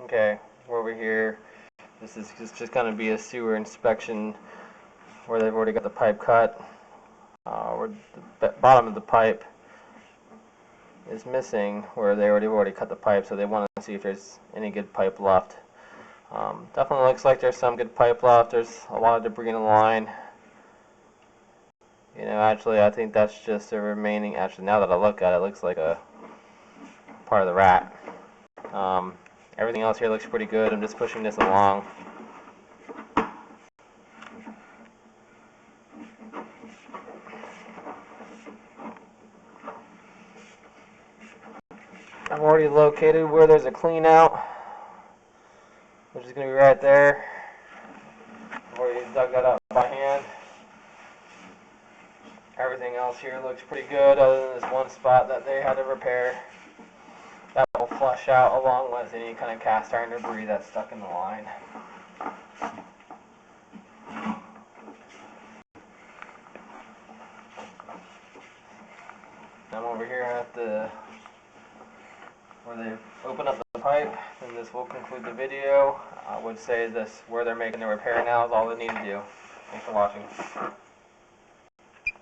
Okay, we're over here. This is just going to be a sewer inspection where they've already got the pipe cut. Where the bottom of the pipe is missing, where they already cut the pipe, so they want to see if there's any good pipe left. Definitely looks like there's some good pipe left. There's a lot of debris in the line. You know, actually, I think that's just the remaining. Actually, now that I look at it, it looks like a part of the rat. Everything else here looks pretty good. I'm just pushing this along. I've already located where there's a clean out, which is going to be right there. I've already dug that up by hand. Everything else here looks pretty good other than this one spot that they had to repair. That will flush out along with any kind of cast iron debris that's stuck in the line. I'm over here at where they open up the pipe, and this will conclude the video. I would say this, where they're making the repair now, is all they need to do. Thanks for watching.